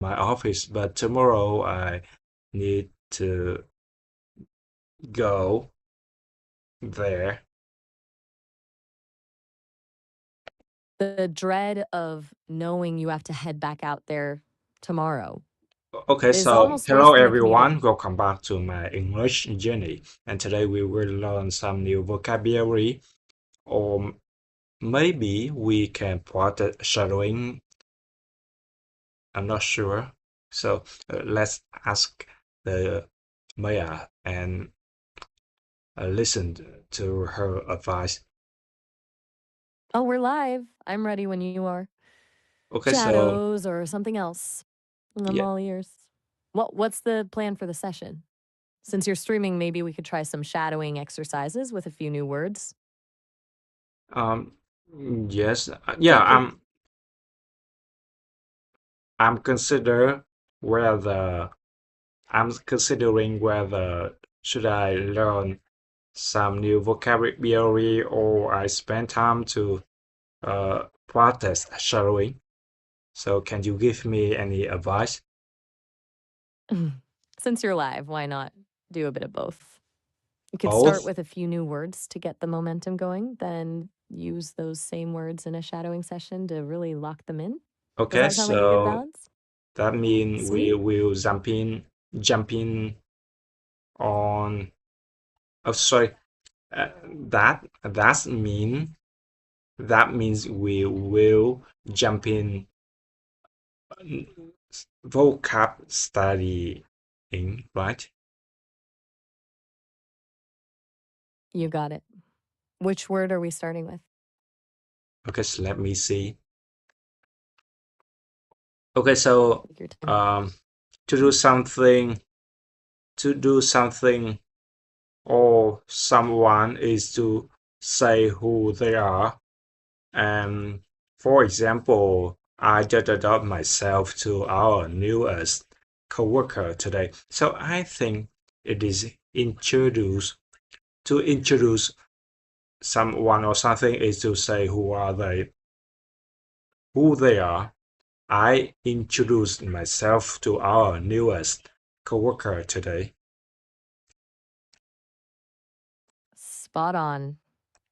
my office, but tomorrow I need to go there. The dread of knowing you have to head back out there tomorrow Okay, is so almost worse hello than the commute everyone, in. welcome back to my English journey. And today we will learn some new vocabulary, or maybe we can practice shadowing. I'm not sure. So let's ask the Maya and listen to her advice. Oh, we're live. I'm ready when you are. Okay, so Shadows or something else. I'm yeah, all ears. What's the plan for the session? Since you're streaming, maybe we could try some shadowing exercises with a few new words. um, yes, yeah, Take your I'm consider whether I'm considering whether should I learn some new vocabulary or I spend time to practice shadowing. So can you give me any advice? Since you're live, why not do a bit of both? You could start Both? with a few new words to get the momentum going, then use those same words in a shadowing session to really lock them in. Does Okay, that sound like a good so balance? that means we Sweet. will jump in on. Oh, sorry. That mean that means we will jump in vocab studying, right? You got it. Which word are we starting with? Okay, so let me see. Okay, so Take your time. um, to do something, to do something, or someone is to say who they are. And for example, I introduced myself to our newest coworker today. So I think it is introduce someone or something is to say who they are. I introduced myself to our newest coworker today. Spot on.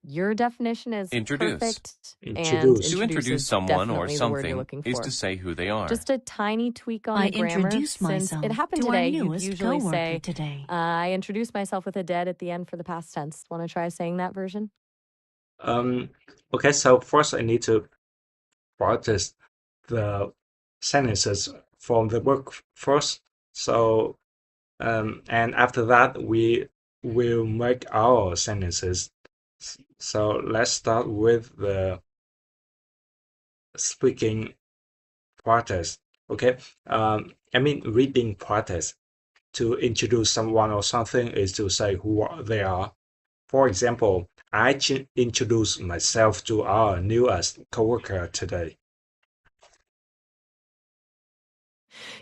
Your definition is Introduce. perfect, and Introduce. To introduce introduce is someone or definitely the word you're something looking is to for. say who they are. Just a tiny tweak on I the grammar. introduced Since it myself happened to our today, you'd newest usually coworker say, today. I introduced myself with a dead at the end for the past tense. Want to try saying that version? Um, okay, so first I need to practice the sentences from the book first. So, and after that, we will make our sentences. So let's start with the speaking practice. Okay. I mean, reading practice. To introduce someone or something is to say who they are. For example, I introduced myself to our newest coworker today.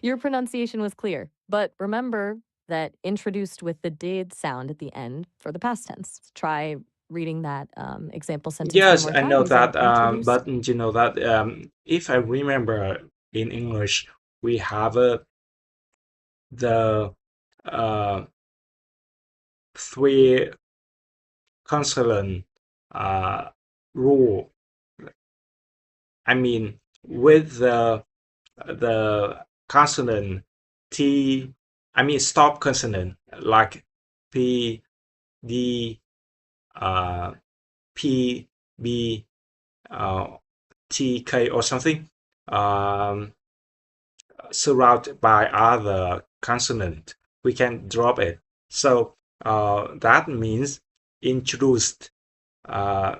Your pronunciation was clear, but remember that introduced with the did sound at the end for the past tense. Try reading that example sentence one Yes, more I time know using that, introduced. but you know that if I remember in English, we have the uh, three consonant uh, rule. I mean, with the consonant T, I mean stop consonant like P, D, uh, P, B, uh, T, K, or something. Um, Surrounded by other consonant, we can drop it. So that means introduced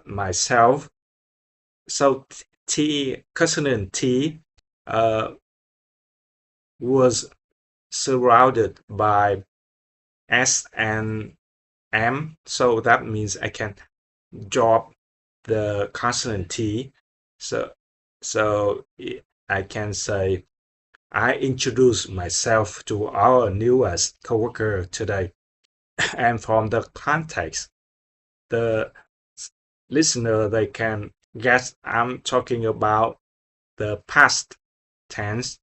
myself. So T consonant T uh, was surrounded by S and M. So that means I can drop the consonant T. So so I can say I introduced myself to our newest coworker today. And from the context, the listener they can guess I'm talking about the past tense.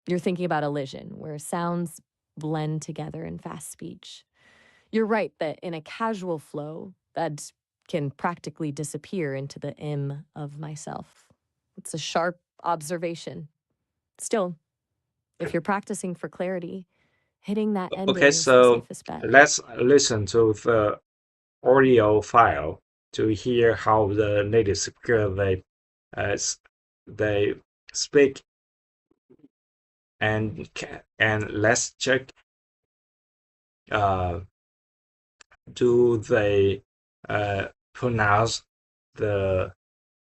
You're thinking about elision, where sounds blend together in fast speech. You're right that in a casual flow, that can practically disappear into the M of myself. It's a sharp observation. Still, if you're practicing for clarity, hitting that ending Okay, is the so safest bet. let's listen to the audio file to hear how the native speaker they speak, and let's check do they pronounce the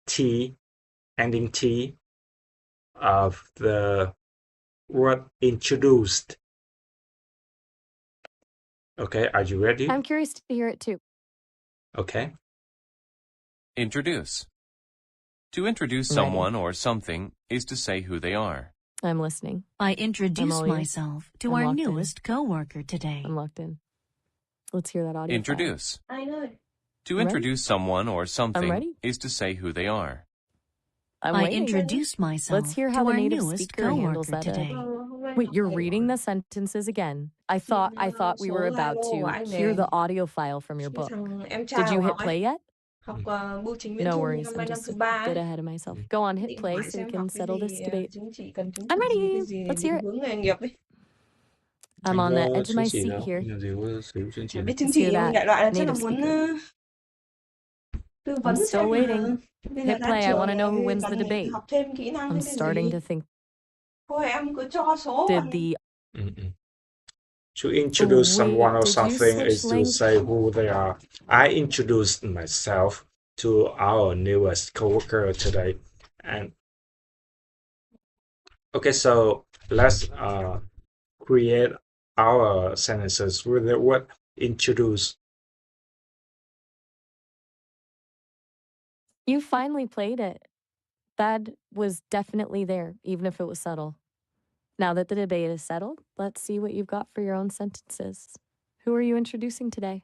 T ending T of the word introduced. Okay, are you ready? I'm curious to hear it too. Okay. Introduce. To introduce I'm ready. someone or something is to say who they are. I'm listening. I introduced all ears. myself to I'm our locked in. newest coworker today. I'm locked in. Let's hear that audio. Introduce. Anh ơi, To ready. introduce someone or something ready. is to say who they are. I'm I waiting. introduced myself Let's hear to how the our native newest speaker handles coworker that. today. hôm nay Wait, học you're thầy reading the sentences again. I thought we were số about Zalo của to anh hear nè. the audio file from your Cái book. thằng em trai Did you của hit học ấy, play yet? học bưu chính viễn No thông worries. năm I'm nay năm just thứ a 3 bit ấy. ahead of myself. Go on, hit Định play hỏi so we xem can học cái settle this gì, debate. chứng chỉ cần chứng I'm chỉ gì, ready. cái gì để Let's hear định it. hướng nghề nghiệp ấy. I'm on the edge of my chứng chỉ seat nào? here. Làm gì có sử chứng chỉ Chả nào? biết chứng Let's chỉ hear that đại loại là chắc là native muốn speaker. tư vấn I'm still xem là waiting. bây giờ Hit ra play. I trường want to know who này wins the cần debate. học thêm kỹ năng I'm hay cái starting gì. to think. Thôi em cứ cho số Did vào. the To introduce someone or did you something switch is to language? say who they are. I introduced myself to our newest coworker today, and okay, so let's create our sentences with the word introduce. You finally played it. That was definitely there, even if it was subtle. Now that the debate is settled, let's see what you've got for your own sentences. Who are you introducing today?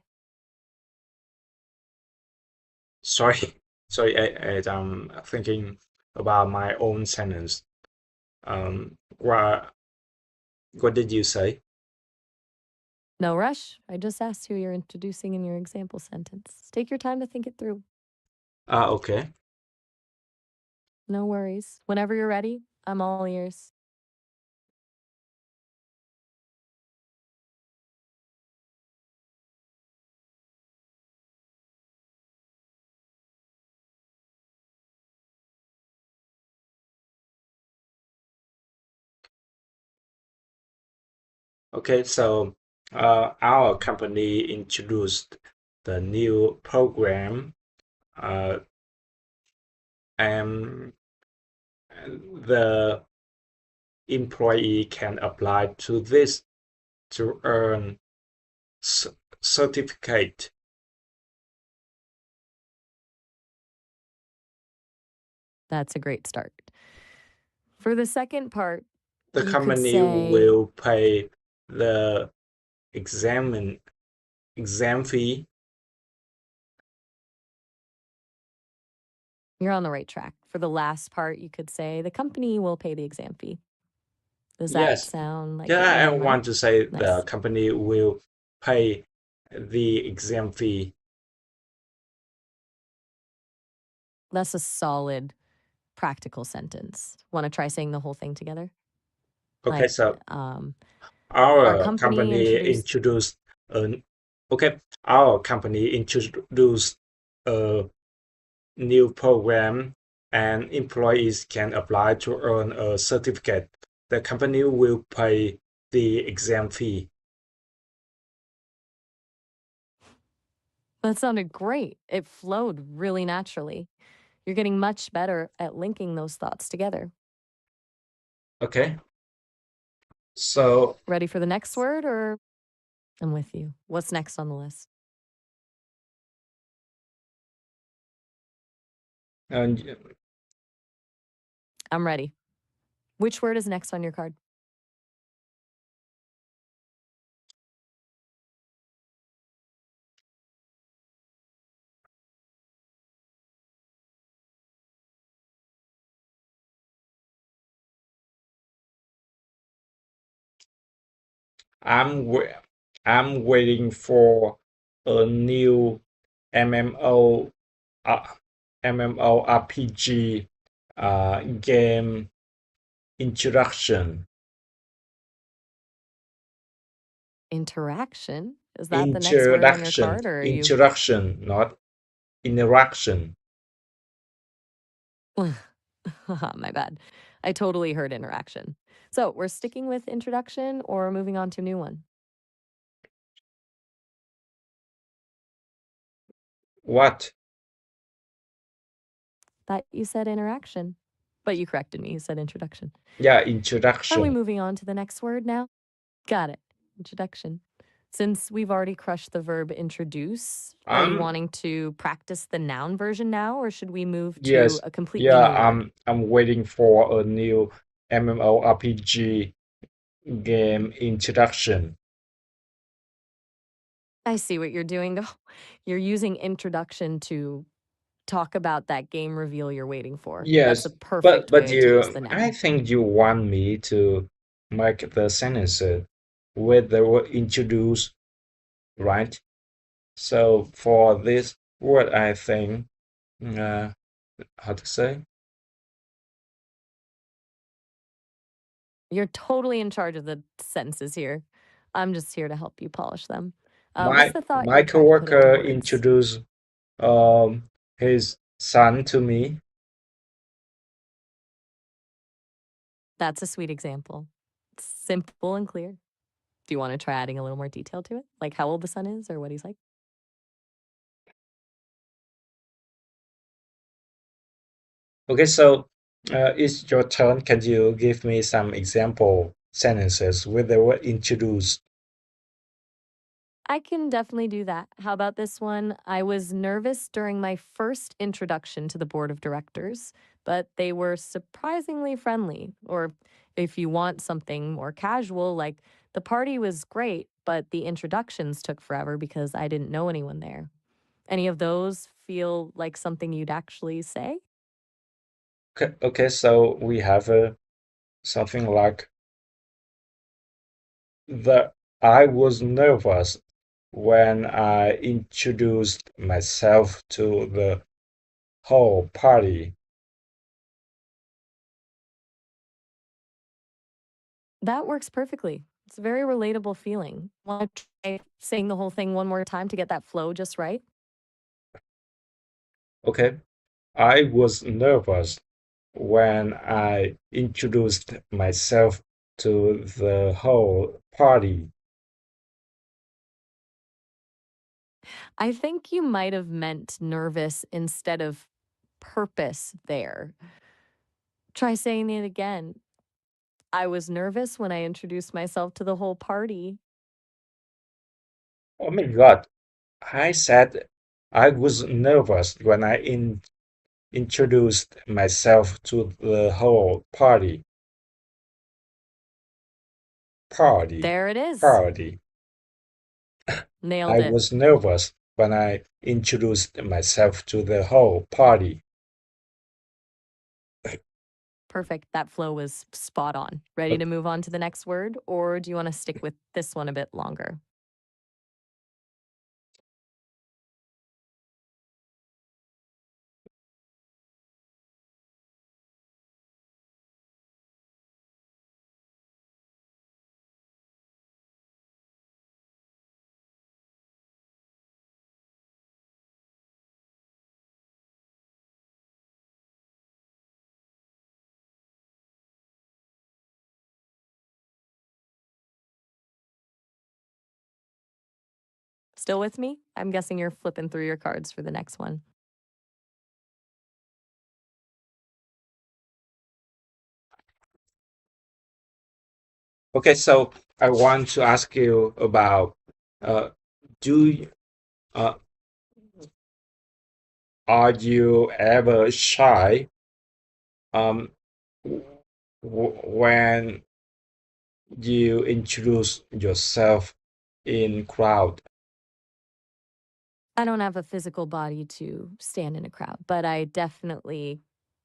Sorry, I'm thinking about my own sentence. What did you say? No rush. I just asked who you're introducing in your example sentence. Take your time to think it through. Okay. No worries. Whenever you're ready, I'm all ears. Okay, so our company introduced the new program, and the employee can apply to this to earn certificate. That's a great start. For the second part, The you could company say, will pay the exam fee. you're on the right track. For the last part, you could say the company will pay the exam fee. Does that Yes. sound like Yeah, what you I had in mind? want to say the Nice. company will pay the exam fee. That's a solid, practical sentence. Want to try saying the whole thing together? Okay, Like, so our our company company introduced. our company introduced a new program, and employees can apply to earn a certificate. The company will pay the exam fee. That sounded great. It flowed really naturally. You're getting much better at linking those thoughts together. Okay. So Ready for the next word, or I'm with you. What's next on the list? and I'm ready. Which word is next on your card? I'm waiting for a new MMO MMORPG game introduction. Interaction? Is that the next word on your card, or are you? Introduction, not interaction. My bad. I totally heard interaction. So we're sticking with introduction or moving on to a new one? What? Thought you said interaction, but you corrected me. You said introduction. Yeah, Are we introduction. moving on to the next word now? Got it. Introduction. Since we've already crushed the verb introduce, are you wanting to practice the noun version now, or should we move to Yes. a completely Yeah, new word? I'm waiting for a new MMORPG game introduction. I see what you're doing. Oh, you're using introduction to talk about that game reveal you're waiting for. Yes, That's a perfect but way to use the I noun. think you want me to make the sentences with the word introduce, right? So for this word, I think, how to say? You're totally in charge of the sentences here. I'm just here to help you polish them. My What's the thought my you're trying to put into coworker words? introduced his son to me. That's a sweet example. It's simple and clear. Do you want to try adding a little more detail to it? Like how old the son is or what he's like? Okay, so it's your turn. Can you give me some example sentences with the word introduce? I can definitely do that. How about this one? I was nervous during my first introduction to the board of directors, but they were surprisingly friendly. Or if you want something more casual, like the party was great, but the introductions took forever because I didn't know anyone there. Any of those feel like something you'd actually say? Okay, so we have something like the I was nervous when I introduced myself to the whole party. That works perfectly. It's a very relatable feeling. Want to try saying the whole thing one more time to get that flow just right? Okay, I was nervous when I introduced myself to the whole party. I think you might have meant nervous instead of purpose there. Try saying it again. I was nervous when I introduced myself to the whole party. Oh my God, I said I was nervous when I introduced myself to the whole party. Party, There it is. party. Nailed I it. was nervous when I introduced myself to the whole party. Perfect. That flow was spot on. Ready to move on to the next word, or do you want to stick with this one a bit longer? Still with me? I'm guessing you're flipping through your cards for the next one. Okay, so I want to ask you about do you, uh, are you ever shy when you introduce yourself in crowd? I don't have a physical body to stand in a crowd, but I definitely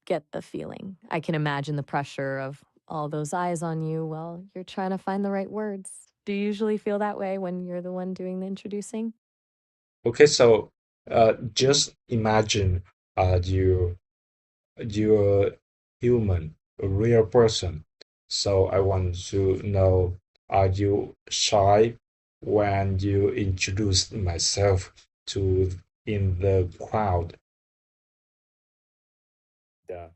get the feeling. I can imagine the pressure of all those eyes on you while you're trying to find the right words. Do you usually feel that way when you're the one doing the introducing? Okay, so just imagine you're a human, a real person. So I want to know, are you shy when you introduce myself to in the crowd? Yeah.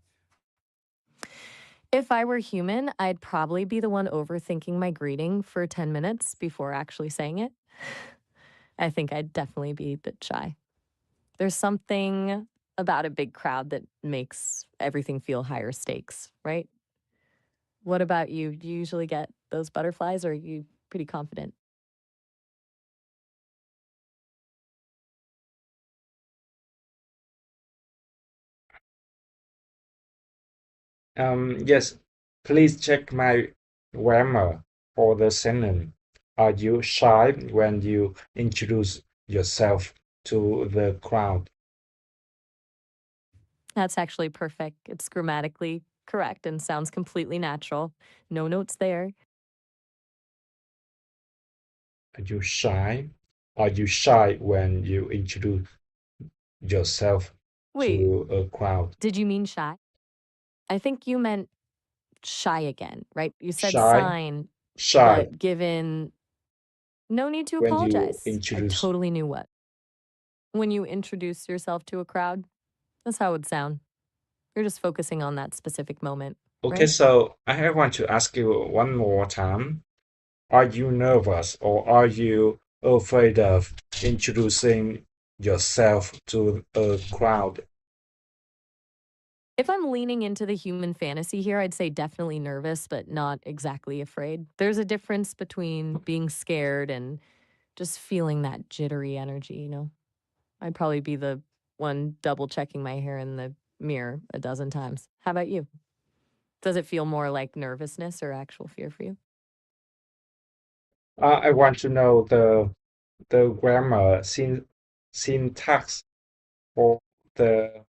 If I were human, I'd probably be the one overthinking my greeting for 10 minutes before actually saying it. I think I'd definitely be a bit shy. There's something about a big crowd that makes everything feel higher stakes, right? What about you? Do you usually get those butterflies or are you pretty confident? Yes, please check my grammar for the sentence. Are you shy when you introduce yourself to the crowd? That's actually perfect. It's grammatically correct and sounds completely natural. No notes there. Are you shy? Are you shy when you introduce yourself Wait, to a crowd? did you mean shy? I think you meant shy again, right? You said Shy, sign, shy but given no need to when you apologize. I introduce. totally knew what. When you introduce yourself to a crowd, that's how it would sound. You're just focusing on that specific moment, Okay, right? so I want to ask you one more time. Are you nervous or are you afraid of introducing yourself to a crowd? If I'm leaning into the human fantasy here, I'd say definitely nervous, but not exactly afraid. There's a difference between being scared and just feeling that jittery energy, you know? I'd probably be the one double checking my hair in the mirror a dozen times. How about you? Does it feel more like nervousness or actual fear for you? I want to know the grammar syntax for the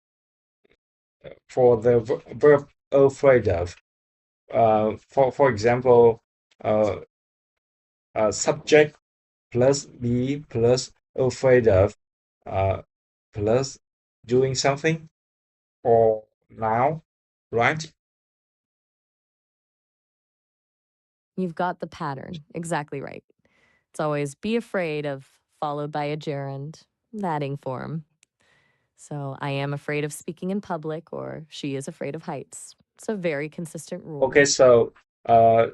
verb afraid of. For example, uh, subject plus be plus afraid of uh, plus doing something or now, right? You've got the pattern. Exactly right. It's always be afraid of followed by a gerund, adding form. So I am afraid of speaking in public or she is afraid of heights. It's a very consistent Okay, rule. so uh,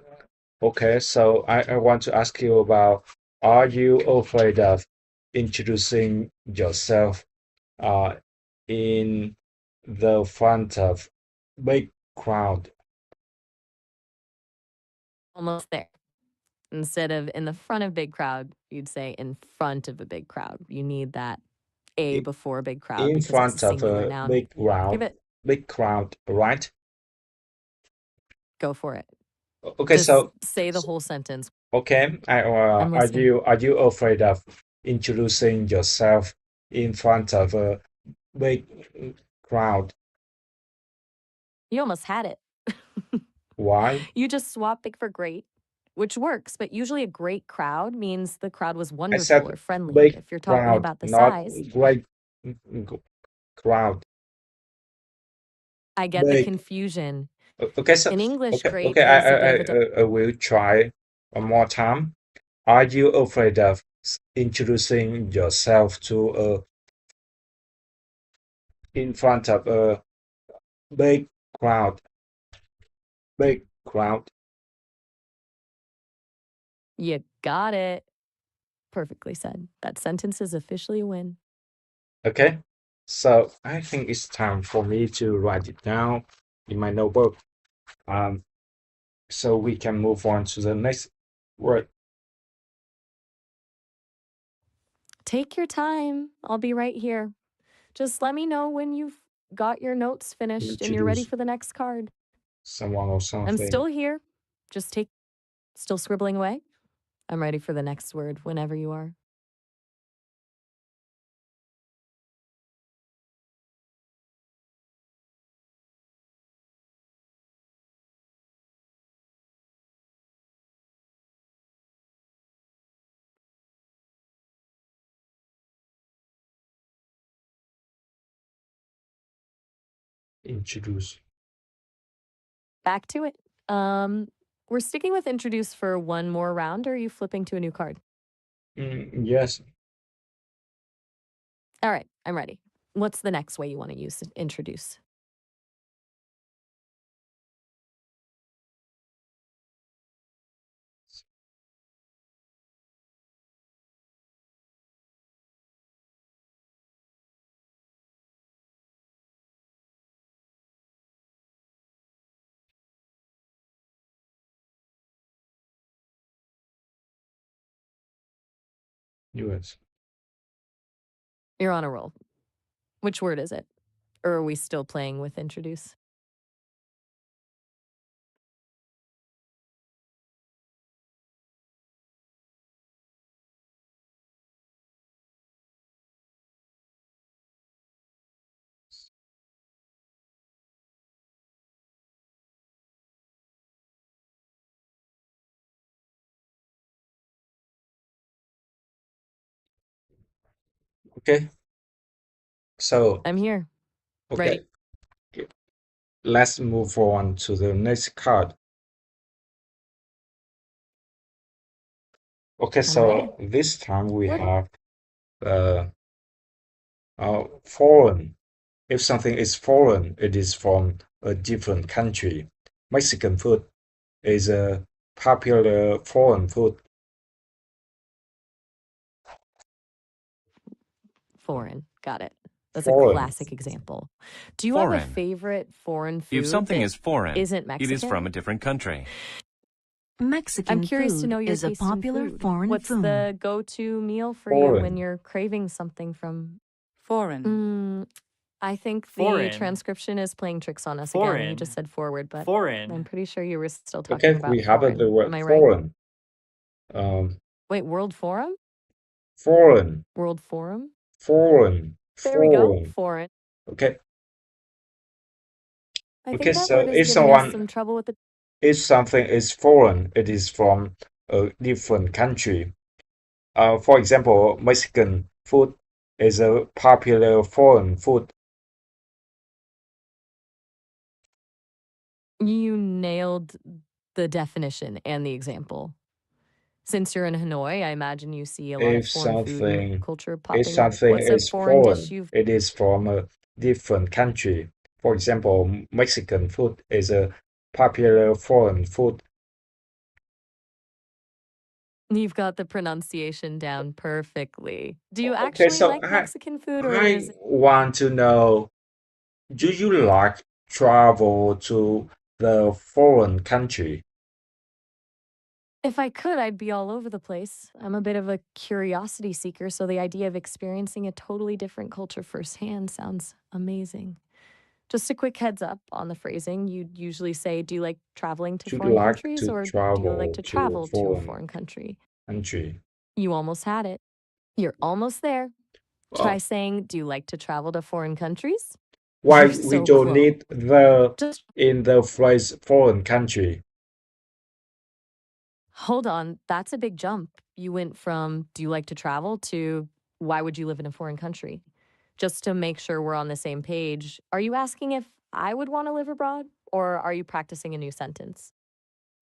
I want to ask you about, are you afraid of introducing yourself uh, in the front of big crowd? Almost there. Instead of in the front of big crowd, you'd say in front of a big crowd. You need that a I- before a big crowd In because it's a front of singular a noun. Give it, big crowd, right? go for it. Okay, Just so say the whole sentence. okay, I'm listening. are you afraid of introducing yourself in front of a big crowd? You almost had it. Why? You just swap big for great, which works, but usually a great crowd means the crowd was I wonderful said or friendly. big If you're talking crowd, about the not size, great crowd. I get the Big. confusion. Okay, so In English, great okay, is a bit of a I will try one more time. Are you afraid of introducing yourself to a in front of a big crowd? Big crowd. you got it. Perfectly said. That sentence is officially a win. Okay, so I think it's time for me to write it down in my notebook. Um, so we can move on to the next word. Take your time. I'll be right here. Just let me know when you've got your notes finished and you're ready Introduce for the next card. someone or I'm something. still here. Just take, still scribbling away. I'm ready for the next word whenever you are. Introduce. Back to it. We're sticking with introduce for one more round, or are you flipping to a new card? Yes. All right, I'm ready. What's the next way you want to use introduce? US. You're on a roll. Which word is it? Or are we still playing with introduce? Okay. So, I'm here. okay. Ready? Let's move on to the next card. Okay, so this time we have foreign. If something is foreign, it is from a different country. Mexican food is a popular foreign food. Foreign. Got it. That's Foreign. a classic example. Do you have a Foreign. favorite foreign food If something that is foreign, isn't Mexican? it is from a different country. Mexican I'm curious to food know your is a taste in popular food. foreign What's food. the go-to meal for you when Foreign. you're craving something from? Foreign. I think the Foreign. transcription is playing tricks on us again. You Foreign. just said forward, but I'm Foreign. pretty sure you were still talking Okay, about we have foreign. the word Am I right? foreign. Wait, World Forum? Foreign. World Forum? Foreign. There we go. Foreign. Foreign. Okay. I Okay, think that so word if is giving us someone some trouble with the. if something is foreign, it is from a different country. For example, Mexican food is a popular foreign food. You nailed the definition and the example. Since you're in Hanoi, I imagine you see a lot of If foreign food and something culture if popping up. something What's a is foreign dish foreign, you've it is from a different country. For example, Mexican food is a popular foreign food. You've got the pronunciation down perfectly. Do you Okay, actually so like Mexican food, or I is it? want to know, do you like travel to the foreign country? If I could, I'd be all over the place. I'm a bit of a curiosity seeker, so the idea of experiencing a totally different culture firsthand sounds amazing. Just a quick heads up on the phrasing. You'd usually say, do you like traveling to Do you foreign like countries, to or do you like travel to to travel to a foreign foreign country? country? You almost had it. You're almost there. Try Well, saying, do you like to travel to foreign countries? why You're we so don't close. need the Just in the phrase foreign country? hold on. That's a big jump. You went from, do you like to travel, to why would you live in a foreign country? Just to make sure we're on the same page, are you asking if I would want to live abroad, or are you practicing a new sentence?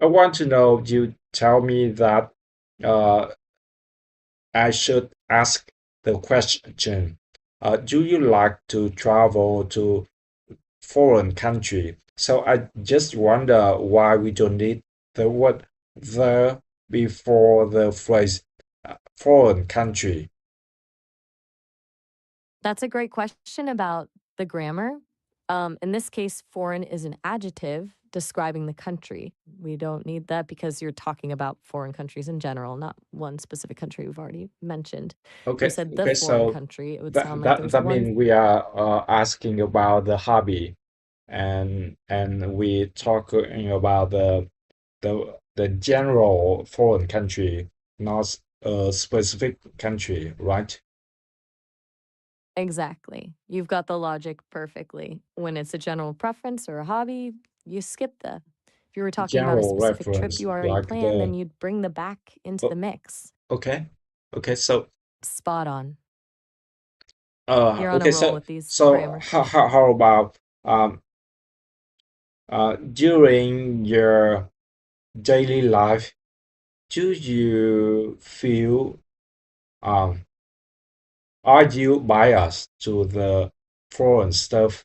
I want to know, you tell me that uh, I should ask the question, do you like to travel to foreign country? So I just wonder why we don't need the word the before the phrase foreign country. That's a great question about the grammar. In this case, foreign is an adjective describing the country. We don't need that because you're talking about foreign countries in general, not one specific country we've already mentioned. If Okay, you said the okay, foreign so country, it would that sound like that there's that one. means we are asking about the hobby, and we talking about the general foreign country, not a specific country, right? Exactly. You've got the logic perfectly. When it's a general preference or a hobby, you skip the. If you were talking about a General specific trip reference, you already like planned, then the you'd bring the back into the oh, mix. okay, okay, so Spot on. You're on a okay, roll so with these so grammar how questions. how about During your daily life, do you feel um are you biased to the foreign stuff?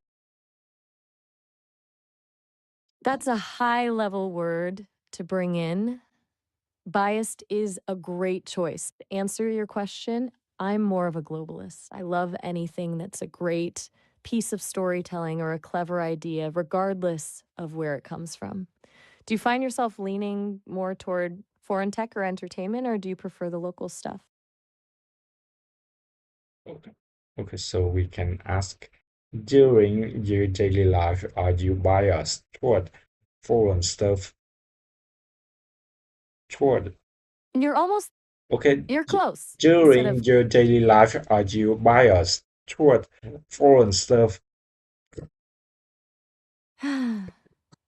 That's a high level word to bring in. Biased is a great choice. To answer your question, I'm more of a globalist. I love anything that's a great piece of storytelling or a clever idea, regardless of where it comes from. Do you find yourself leaning more toward foreign tech or entertainment, or do you prefer the local stuff? Okay. Okay, so we can ask during your daily life, are you biased toward foreign stuff? Toward You're almost, okay, you're close. Instead of, during your daily life, are you biased toward foreign stuff?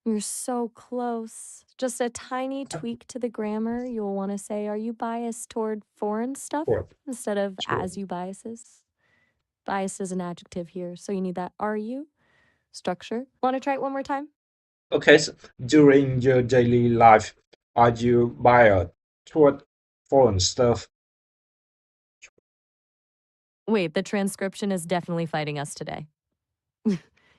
you're so close. Just a tiny tweak to the grammar. You'll want to say, are you biased toward foreign stuff Toward, instead of as toward. you biases? Bias is an adjective here, so you need that are you structure. Want to try it one more time? Okay, so during your daily life, are you biased toward foreign stuff? Wait, the transcription is definitely fighting us today.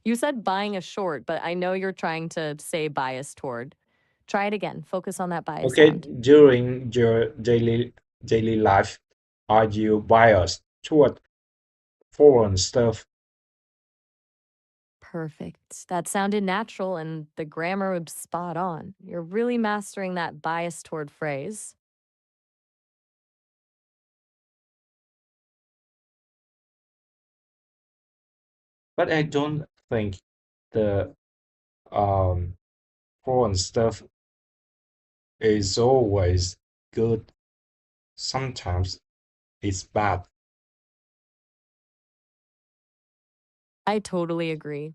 You said buying a short, but I know you're trying to say bias toward. Try it again. Focus on that bias Okay, sound. during your daily life, are you biased toward foreign stuff? Perfect. That sounded natural and the grammar was spot on. You're really mastering that bias toward phrase. But I don't think the um foreign stuff is always good. Sometimes it's bad. I totally agree.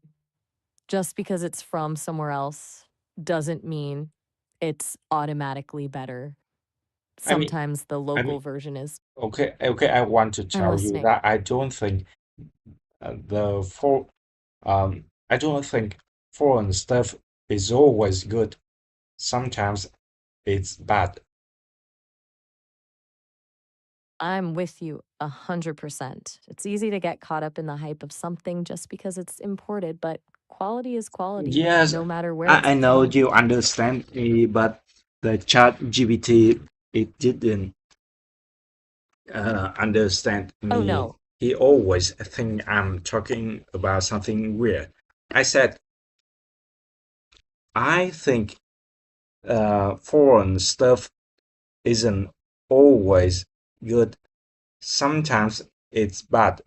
Just because it's from somewhere else doesn't mean it's automatically better. I mean, Sometimes the I local mean, version is. okay. I want to I'm tell you listening. that I don't think the for I don't think foreign stuff is always good. Sometimes it's bad. I'm with you 100%. It's easy to get caught up in the hype of something just because it's imported, but quality is quality, Yes, no matter where it's I know from. you understand me, but the chat GPT it didn't understand Oh me. no, He always think I'm talking about something weird. I said, I think foreign stuff isn't always good. Sometimes it's bad.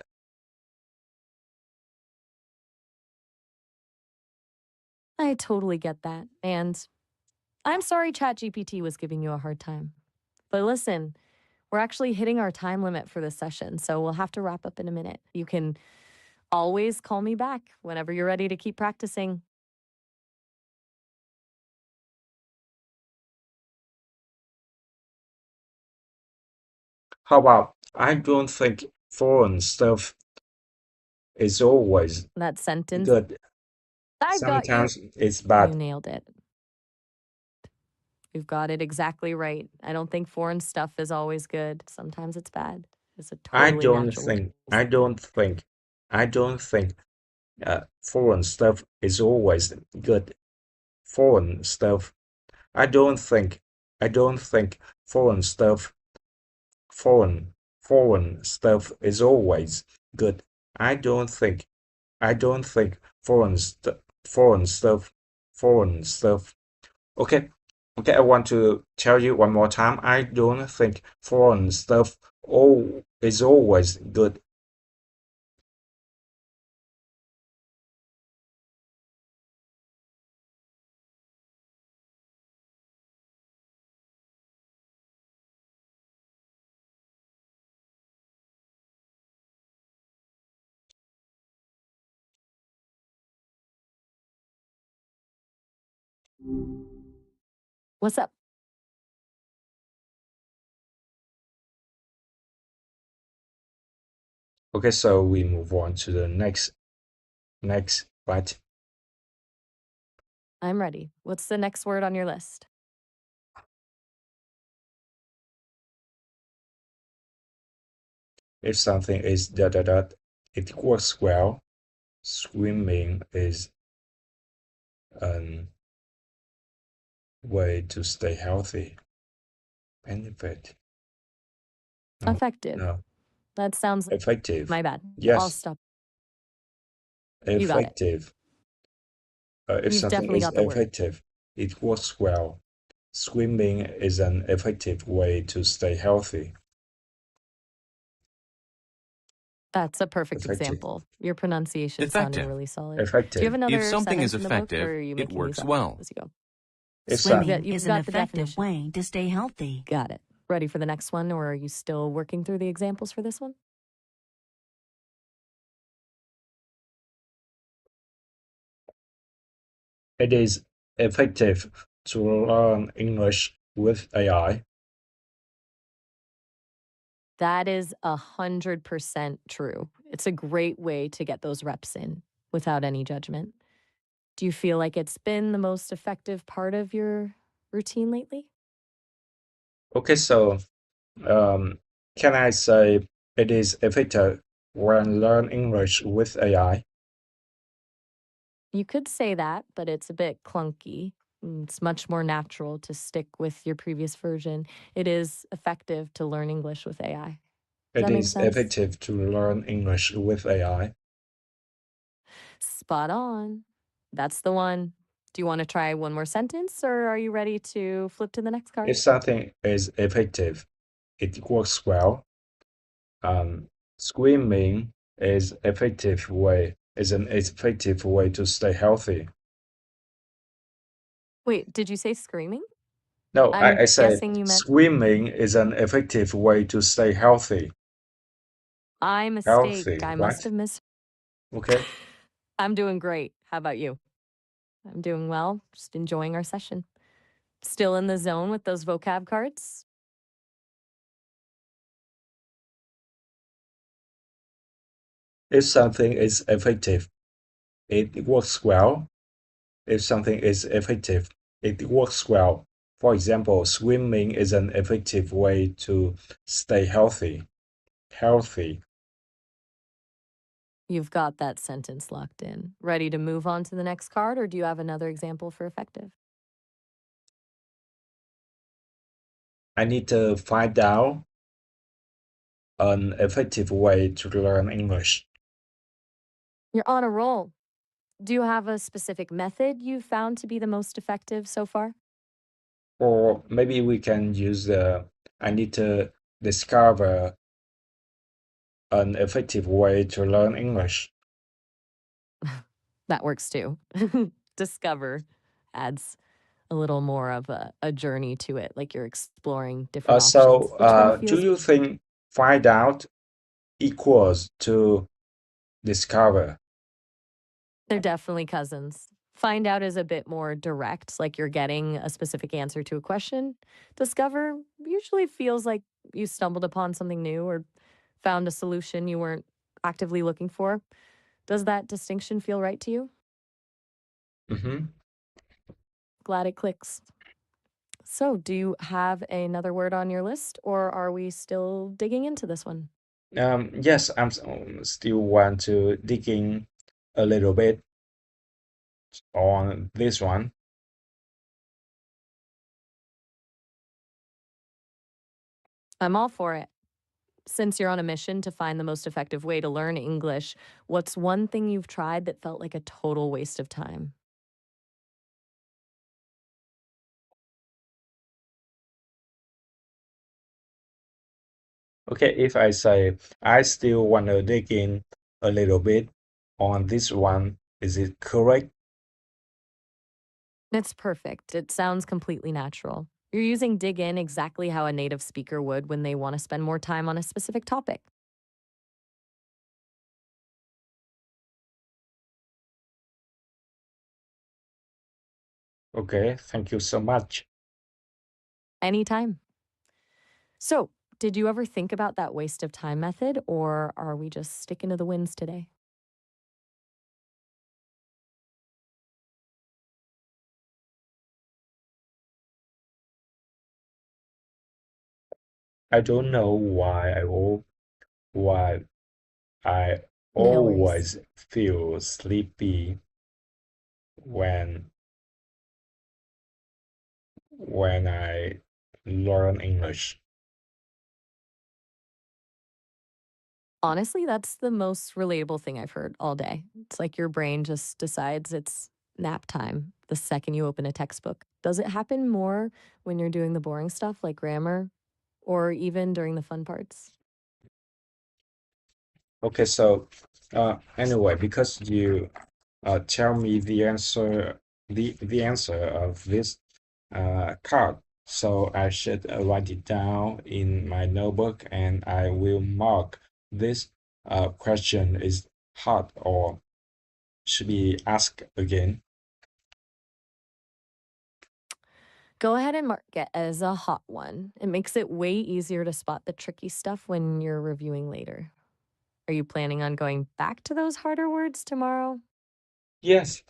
I totally get that. And I'm sorry ChatGPT was giving you a hard time. But listen, we're actually hitting our time limit for this session, so we'll have to wrap up in a minute. You can always call me back whenever you're ready to keep practicing. How about I don't think foreign stuff is always That sentence, good. I've got you. Sometimes it's You bad. nailed it. You've got it exactly right. I don't think foreign stuff is always good. Sometimes it's bad. It's a I totally don't natural think, I state. don't think, I don't think foreign stuff is always good. Foreign stuff. I don't think, I don't think foreign stuff, foreign stuff is always good. I don't think, I don't think foreign stuff, foreign stuff. Okay, okay. I want to tell you one more time. I don't think foreign stuff all is always good. What's up? Okay, so we move on to the next, right? I'm ready. What's the next word on your list? If something is dot dot dot, it works well. Swimming is a way to stay healthy. Benefit. No, Effective. no. That sounds Effective. my bad. I'll Yes, stop. You got it. effective. If You've something definitely is got the word. effective, it works well. Swimming is an effective way to stay healthy. That's a perfect Effective. example. Your pronunciation sounding Effective. really solid. Do you Effective. have another If something is sentence in the book, effective, or are you it making these works up well. as you go? If Swimming got- you've is an got the effective definition. way to stay healthy. Got it. Ready for the next one, or are you still working through the examples for this one? it is effective to learn English with AI. That is 100% true. It's a great way to get those reps in without any judgment. Do you feel like it's been the most effective part of your routine lately? Okay, so can I say it is effective when learn English with AI? You could say that, but it's a bit clunky. It's much more natural to stick with your previous version. It is effective to learn English with AI. Does It that make is sense? effective to learn English with AI. Spot on. That's the one. Do you want to try one more sentence, or are you ready to flip to the next card? If something is effective, it works well. Swimming is an effective way to stay healthy. Wait, did you say screaming? No, I'm I said guessing you meant swimming is an effective way to stay healthy. I mistake. Healthy, I right? must have missed. Okay. I'm doing great. How about you? I'm doing well. Just enjoying our session. Still in the zone with those vocab cards? If something is effective, it works well. If something is effective, it works well. For example, swimming is an effective way to stay healthy. Healthy. You've got that sentence locked in. Ready to move on to the next card, or do you have another example for effective? I need to find out an effective way to learn English. You're on a roll. Do you have a specific method you've found to be the most effective so far? Or maybe we can use I need to discover an effective way to learn English. That works too. Discover adds a little more of a journey to it, like you're exploring different options. Which one Do feels you think find out equals to discover? They're definitely cousins. Find out is a bit more direct, like you're getting a specific answer to a question. Discover usually feels like you stumbled upon something new or found a solution you weren't actively looking for. Does that distinction feel right to you? Mm-hmm. Glad it clicks. So, do you have another word on your list, or are we still digging into this one? Yes, I'm still want to dig in a little bit on this one. I'm all for it. Since you're on a mission to find the most effective way to learn English, what's one thing you've tried that felt like a total waste of time? Okay, if I say I still want to dig in a little bit on this one, is it correct? It's perfect. It sounds completely natural. You're using dig in exactly how a native speaker would when they want to spend more time on a specific topic. Okay, thank you so much. Anytime. So, did you ever think about that waste of time method, or are we just sticking to the wins today? I don't know why I No worries. always feel sleepy when I learn English. Honestly, that's the most relatable thing I've heard all day. It's like your brain just decides it's nap time the second you open a textbook. Does it happen more when you're doing the boring stuff like grammar or even during the fun parts? Okay, so anyway, because you tell me the answer of this card, so I should write it down in my notebook, and I will mark this question is hard or should be asked again. Go ahead and mark it as a hot one. It makes it way easier to spot the tricky stuff when you're reviewing later. Are you planning on going back to those harder words tomorrow? Yes,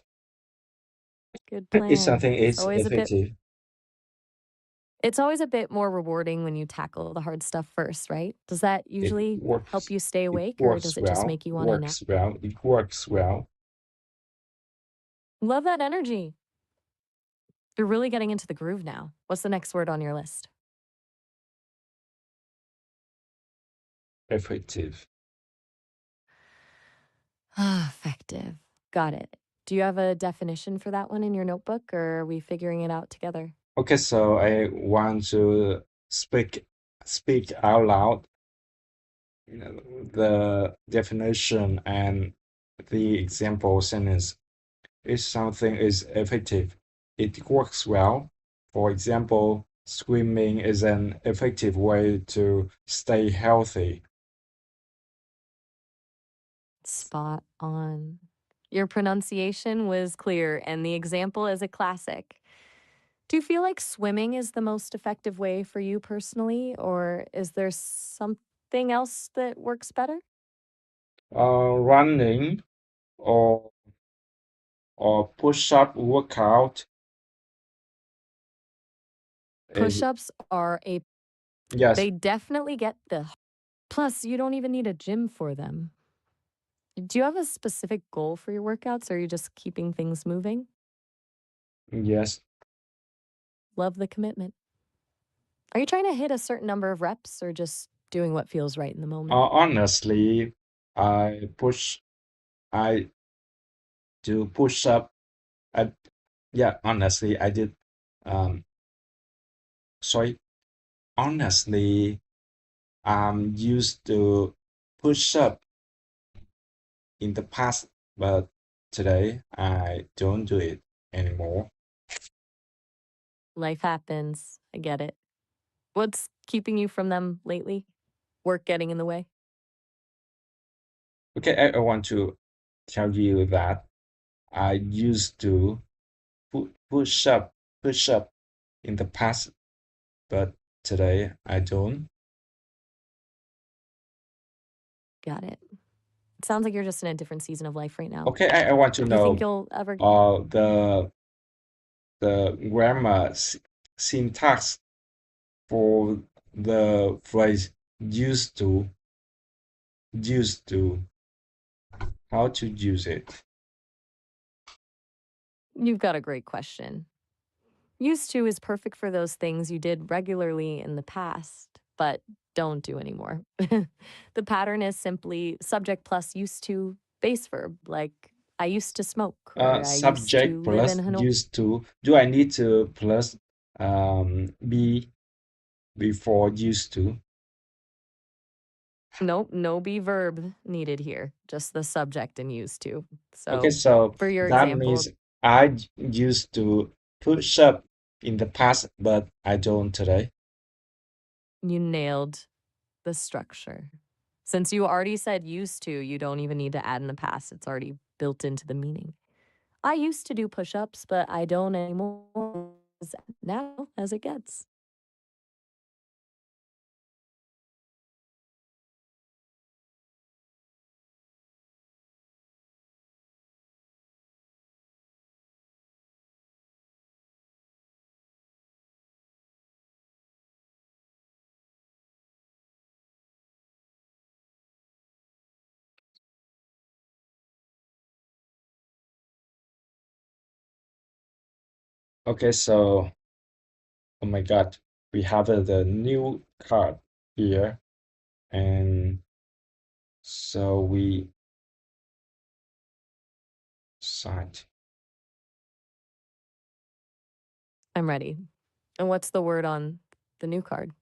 Good if plan. something is effective, It's always a bit more rewarding when you tackle the hard stuff first, right? Does that it usually help works. you stay It awake or does works it just well. make you want to nap? Works well. It works well. Love that energy. You're really getting into the groove now. What's the next word on your list? Effective. Effective. Got it. Do you have a definition for that one in your notebook or are we figuring it out together? Okay, so I want to speak out loud, the definition and the example sentence. If something is effective, it works well. For example, swimming is an effective way to stay healthy. Spot on. Your pronunciation was clear and the example is a classic. Do you feel like swimming is the most effective way for you personally, or is there something else that works better? Running or push-up workout Push is, ups are yes, they definitely get the. Plus, you don't even need a gym for them. Do you have a specific goal for your workouts, or are you just keeping things moving? yes. Love the commitment. Are you trying to hit a certain number of reps, or just doing what feels right in the moment? Honestly, I push I do push up. I Yeah, honestly, I did. Um, sorry. Honestly, I'm used to push up in the past, but today I don't do it anymore. Life happens. I get it. What's keeping you from them lately? Work getting in the way? Okay, I want to tell you that I used to push up in the past, but today I don't. Got it. It sounds like you're just in a different season of life right now. Okay, I want to Do you think know you'll ever the grammar syntax for the phrase used to, how to use it. You've got a great question. Used to is perfect for those things you did regularly in the past, but don't do anymore. The pattern is simply subject plus used to base verb, like I used to smoke or I used Subject to live plus in Hanoi. used to. Do I need to plus be before used to? Nope, no be verb needed here, just the subject and used to. Okay, So so for your that example, means I used to push up in the past, but I don't today. you nailed the structure. Since you already said used to, you don't even need to add in the past. It's already built into the meaning. I used to do push ups, but I don't anymore. Now, as it gets. Okay, so oh my God, we have the new card here, and so we cite. I'm ready. And what's the word on the new card?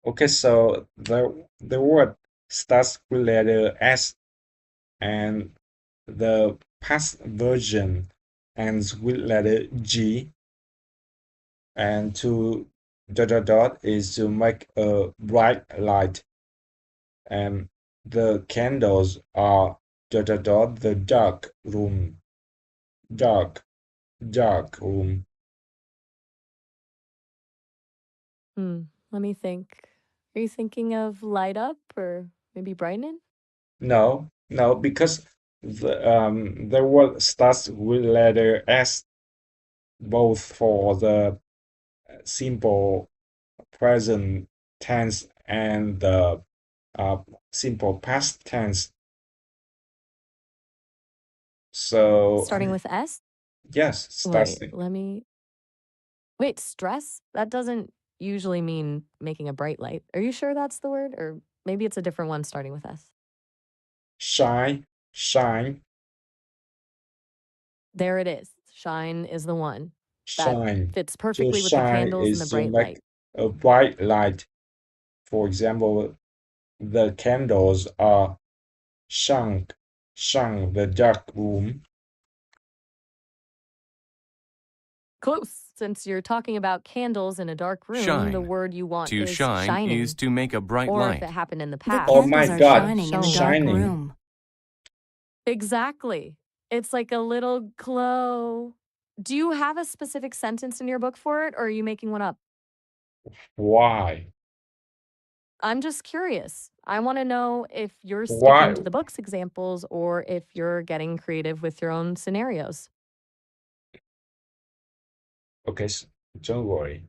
Okay, so the word starts with letter S, and the past version ends with letter G, and to dot is to make a bright light, and the candles are dot the dark room, dark room. Let me think. Are you thinking of light up or maybe brighten? No, because the word starts with letter S, both for the simple present tense and the simple past tense. So Starting with S? yes, starts. Wait, stress? That doesn't usually mean making a bright light. Are you sure that's the word? Or maybe it's a different one starting with S. Shine. There it is. Shine is the one. That Shine. fits To perfectly with the shine candles and the is to bright make light. a bright light. For example, the candles are shine the dark room. Close. Since you're talking about candles in a dark room, the Shine. word you want To is shine shining. is to make a bright Or if light. it happened in the The past. Oh my candles are God, shining in the dark shining. room. Exactly. It's like a little glow. Do you have a specific sentence in your book for it, or are you making one up? Why? I'm just curious. I want to know if you're Why? sticking to the book's examples or if you're getting creative with your own scenarios. Okay, don't worry.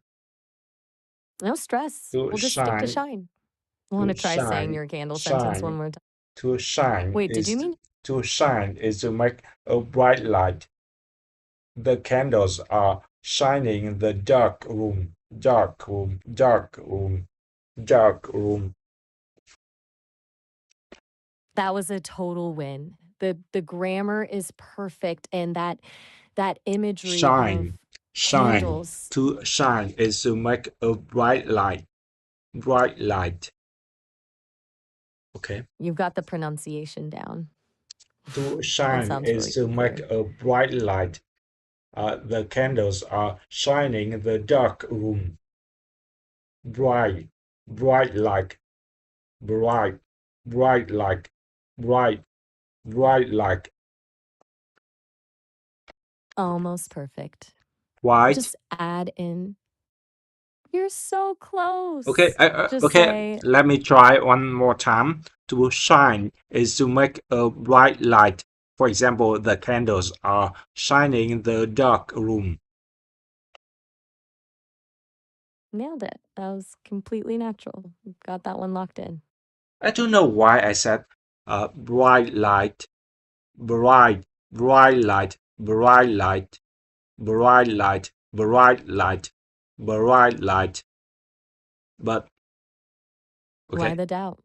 No stress. To We'll just stick to shine, shine. I want to try saying your candle sentence one more time. to shine Wait, did you mean? to shine is to make a bright light. The candles are shining in the dark room. That was a total win. The grammar is perfect, and that imagery of Shine. candles. To shine is to make a bright light. Okay. You've got the pronunciation down. To That shine sounds is really to make clear. a bright light. The candles are shining in the dark room. Bright like, bright like, bright like. Almost perfect. White. Just add in. You're so close. Okay, Just okay, say, let me try one more time. To shine is to make a bright light. For example, the candles are shining in the dark room. nailed it. That was completely natural. Got that one locked in. I don't know why I said bright light, bright light, bright light, bright light, bright light, bright light. But Why okay, the doubt?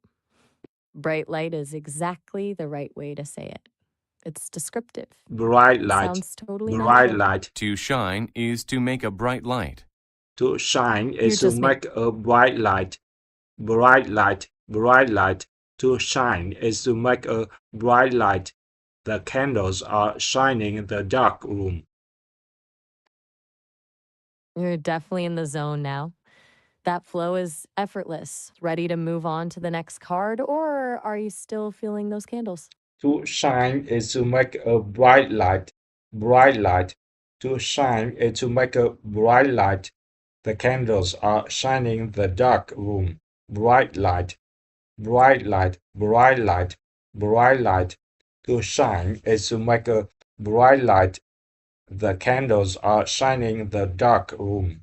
Bright light is exactly the right way to say it. It's descriptive. bright It light, sounds totally bright natural. light. To shine is to make a bright light. To shine You're is to just make a bright light, bright light, bright light. To shine is to make a bright light. The candles are shining in the dark room. You're definitely in the zone now. That flow is effortless. Ready to move on to the next card, or are you still feeling those candles? To shine is to make a bright light, bright light. To shine is to make a bright light. The candles are shining in the dark room. Bright light, bright light, bright light, bright light. To shine is to make a bright light. The candles are shining in the dark room.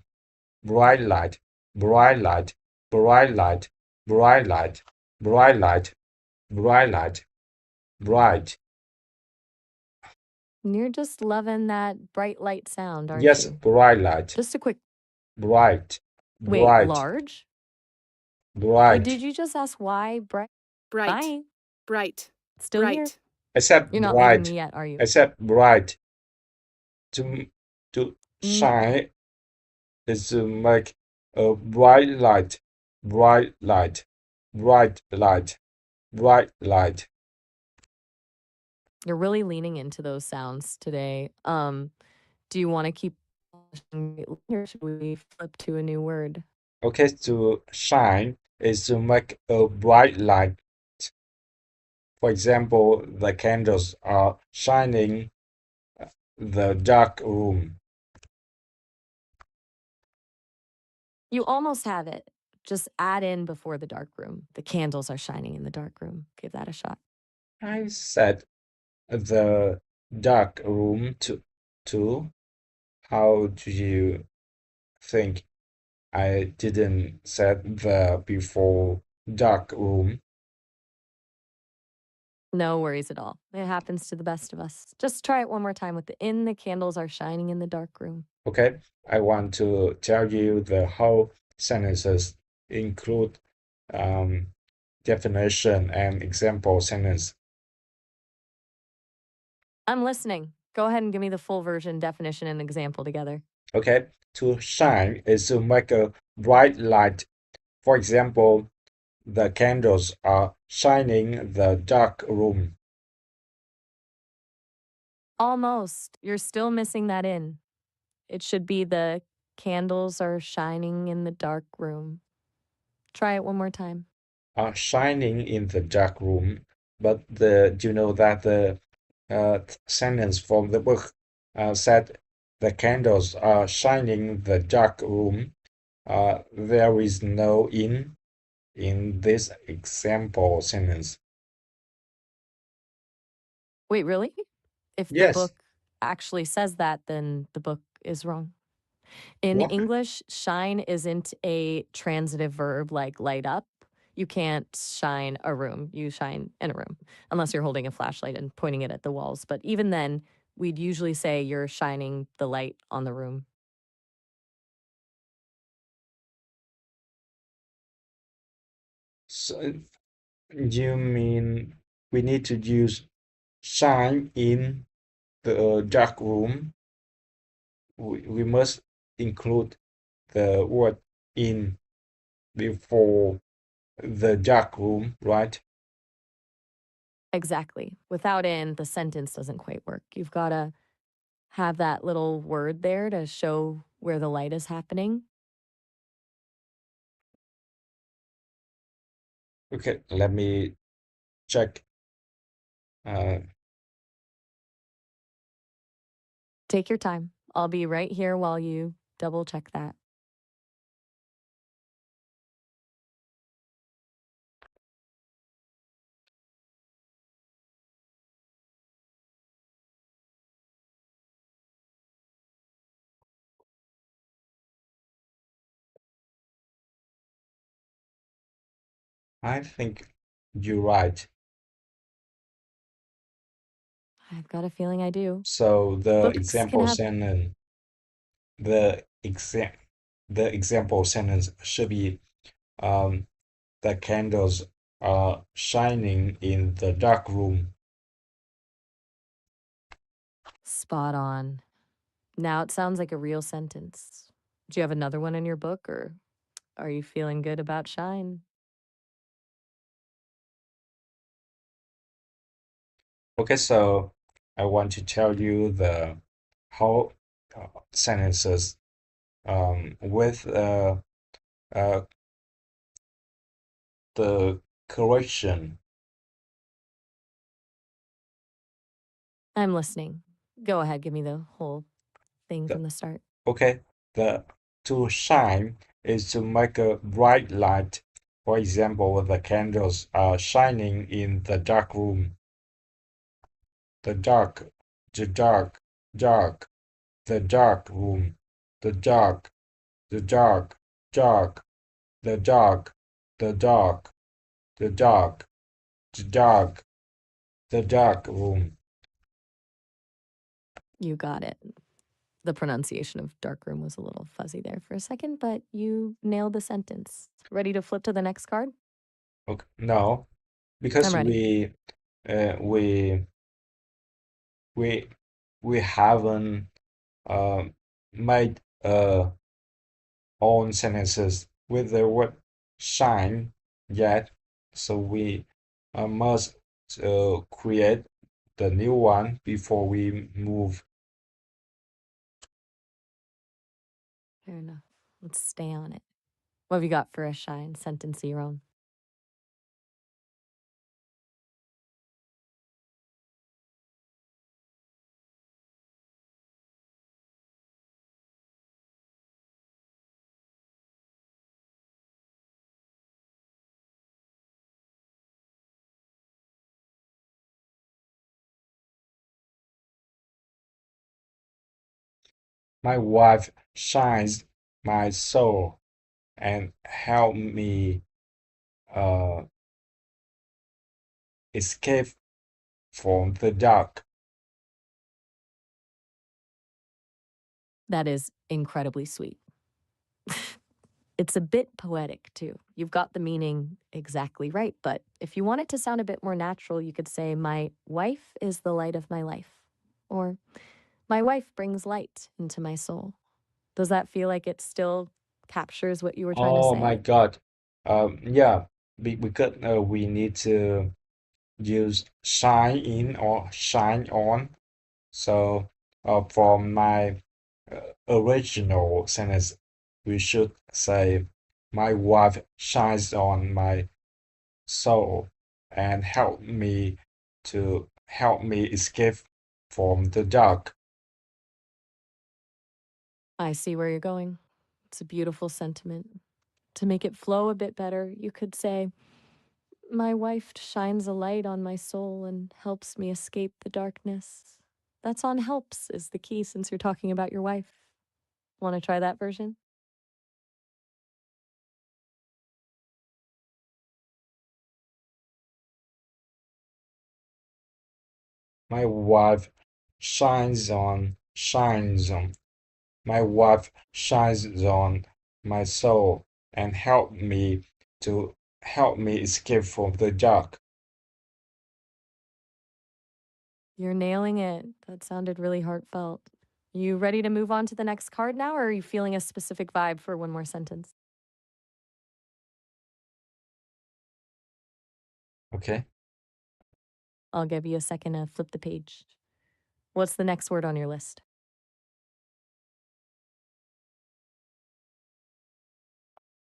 Bright light, bright light, bright light, bright light, bright light, bright light. bright. And you're just loving that bright light sound, aren't Yes, you? bright light. Just a quick Bright. wait, Bright. large? Wait, Bright. did you just ask why bright? Bright. Bye. Bright. Still here? Bright. Except You're not leaving bright. me yet, are you? Except bright. To Mm. shine is to make a bright light. Bright light. Bright light. Bright light. You're really leaning into those sounds today. Do you want to keep or should we flip to a new word? Okay, to shine is to make a bright light. For example, the candles are shining the dark room. You almost have it. Just add in before the dark room. The candles are shining in the dark room. Give that a shot. I said the dark room too. How do you think I didn't said the before dark room? No worries at all. It happens to the best of us. Just try it one more time with the in the candles are shining in the dark room. Okay, I want to tell you the whole sentences include definition and example sentence. I'm listening. Go ahead and give me the full version, definition, and example together. Okay, to shine is to make a bright light. For example, the candles are shining the dark room. Almost. You're still missing that in. It should be the candles are shining in the dark room. Try it one more time. Are shining in the dark room, but do you know that the sentence from the book said the candles are shining the dark room. There is no in this example sentence. Wait, really? If the Yes. book actually says that, then the book is wrong. In What? English, shine isn't a transitive verb like light up. You can't shine a room. You shine in a room, unless you're holding a flashlight and pointing it at the walls. But even then, we'd usually say you're shining the light on the room. So you mean we need to use shine in the dark room? We must include the word in before the dark room, right? Exactly. Without in, the sentence doesn't quite work. You've got to have that little word there to show where the light is happening. Okay, let me check. Take your time. I'll be right here while you double check that. I think you're right. I've got a feeling I do. So the Books can example have sentence, the example sentence should be, the candles are shining in the dark room. spot on. Now it sounds like a real sentence. Do you have another one in your book, or are you feeling good about shine? Okay, so I want to tell you the whole sentences with the correction. I'm listening. Go ahead, give me the whole thing The- from the start. Okay, the to shine is to make a bright light. For example, the candles are shining in the dark room. The dark, the dark, dark, the dark room, the dark, the dark, dark, the dark, the dark, the dark, the dark, the dark room. You got it. The pronunciation of dark room was a little fuzzy there for a second, but you nailed the sentence. Ready to flip to the next card? Okay. No, because I'm ready. we we we haven't made own sentences with the word shine yet, so we must create the new one before we move. Fair enough. Let's stay on it. What have you got for a shine sentence of your own? My wife shines my soul and help me uh, escape from the dark. That is incredibly sweet. It's a bit poetic, too. You've got the meaning exactly right, but if you want it to sound a bit more natural, you could say, my wife is the light of my life. Or, my wife brings light into my soul. Does that feel like it still captures what you were trying to Oh my say? God. Yeah, because we need to use shine in or shine on. So, from my original sentence, we should say, my wife shines on my soul and help me escape from the dark. I see where you're going. It's a beautiful sentiment. To make it flow a bit better, you could say, my wife shines a light on my soul and helps me escape the darkness. That's on helps is the key since you're talking about your wife. Want to try that version? My wife shines on. My wife shines on my soul and help me escape from the dark. You're nailing it. That sounded really heartfelt. You ready to move on to the next card now, or are you feeling a specific vibe for one more sentence? Okay. I'll give you a second to flip the page. What's the next word on your list?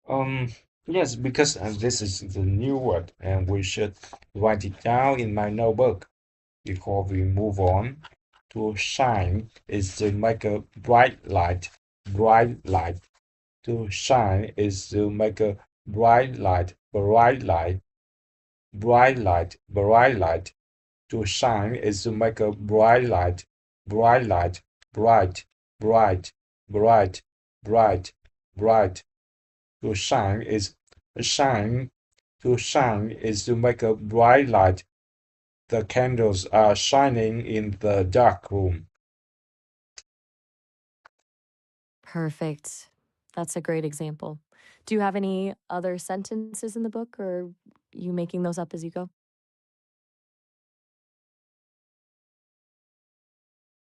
Um, yes, because this is the new word, and we should write it down in my notebook before we move on. To shine is to make a bright light, bright light. To shine is to make a bright light, bright light, bright light, bright light. To shine is to make a bright light, bright light, bright, bright, bright, bright, bright. To shine is shine. To shine is to make a bright light. The candles are shining in the dark room. Perfect. That's a great example. Do you have any other sentences in the book, or are you making those up as you go?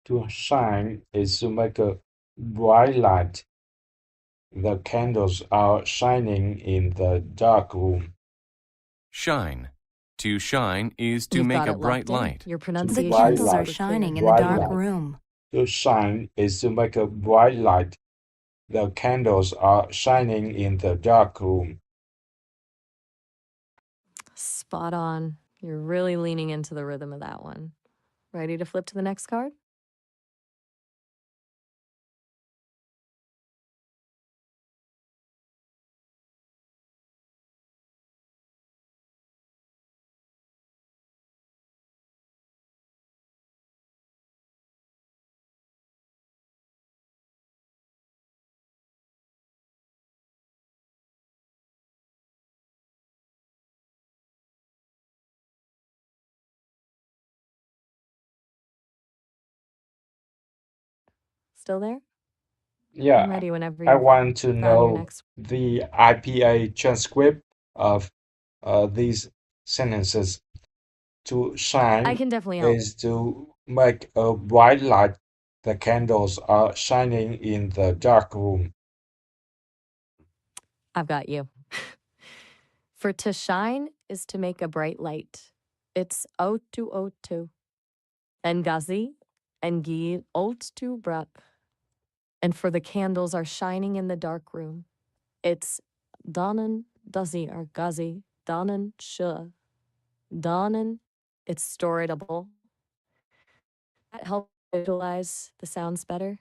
To shine is to make a bright light. The candles are shining in the dark room. Shine. To shine is to You've make got a it bright locked in. light. Your The pronunciation bright is candles are light, super clear. shining in the bright dark light. room. To shine is to make a bright light. The candles are shining in the dark room. Spot on. You're really leaning into the rhythm of that one. Ready to flip to the next card? Still there? I'm Yeah, ready whenever I you've want to found your know next. the IPA transcript of these sentences. To I shine can definitely help. is to make a bright light. The candles are shining in the dark room. I've got you. For to shine is to make a bright light. It's o2. En gazi, en gi olt to brak. And for the candles are shining in the dark room. It's danen dazi or gazi, danen shu. Danen, it's storyable. That helps visualize the sounds better.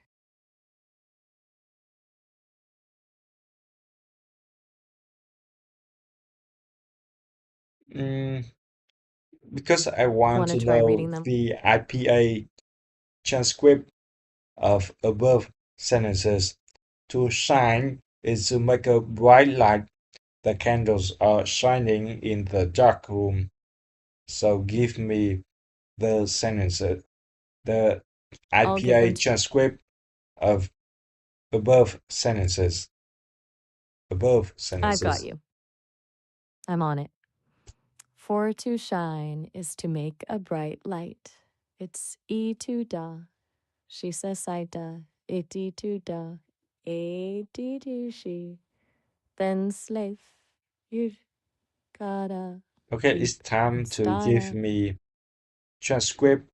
Mm, because I want Want to to try know reading them? the IPA transcript of above sentences. To shine is to make a bright light. The candles are shining in the dark room. So give me the sentences, the I'll give them IPA transcript of above sentences. Above I've got sentences. you. I'm on it. For to shine is to make a bright light. It's e to da. She says saita. Iti to da. A to she. Then slave. You gotta. Okay, Keep it's time to give stana. me transcript.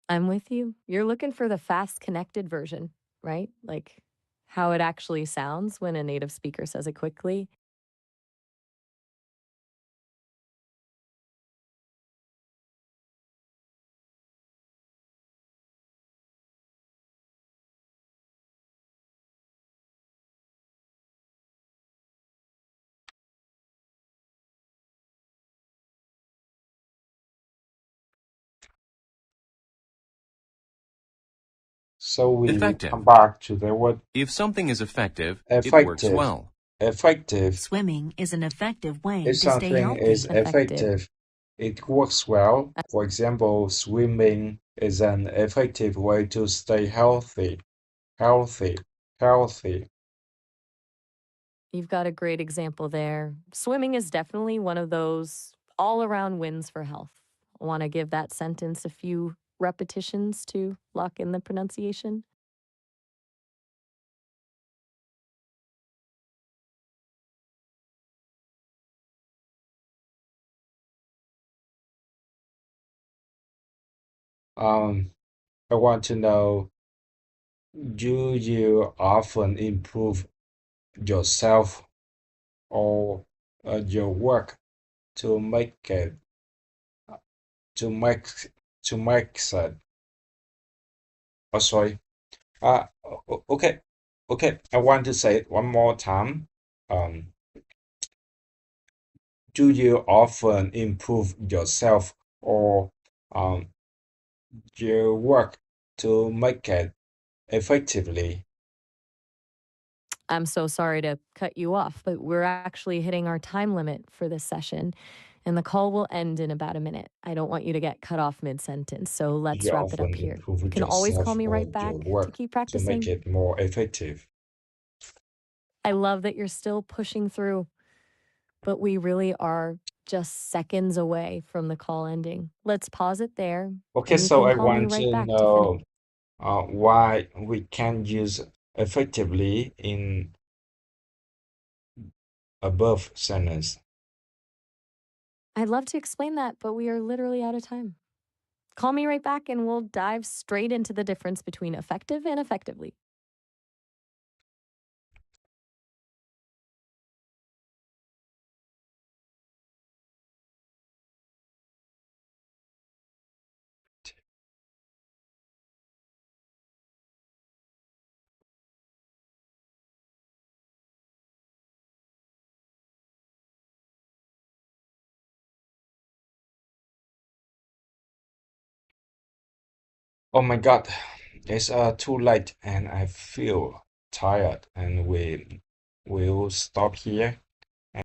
I'm with you. You're looking for the fast connected version, right? Like how it actually sounds when a native speaker says it quickly. So we come Effective. back to the word If something is effective, it works effective. well. Effective. Swimming is an effective way If to stay something is healthy. effective, it works well. For example, swimming is an effective way to stay healthy. Healthy. Healthy. You've got a great example there. Swimming is definitely one of those all around wins for health. Want to give that sentence a few repetitions to lock in the pronunciation? I want to know, do you often improve yourself or your work to make it to make to make it? Oh, sorry. Okay, okay. I want to say it one more time. Um, do you often improve yourself or um your work to make it effectively? I'm so sorry to cut you off, but we're actually hitting our time limit for this session, and the call will end in about a minute. I don't want you to get cut off mid sentence, so let's You wrap it up often here. improve You can always call yourself me or right your back to work keep to make practicing. it more effective. I love that you're still pushing through, but we really are just seconds away from the call ending. Let's pause it there, Okay, and you so can I call me want right to back to finish. know why we can use effectively in above sentence. I'd love to explain that, but we are literally out of time. Call me right back and we'll dive straight into the difference between effective and effectively. Oh my God, it's too late and I feel tired and we will stop here.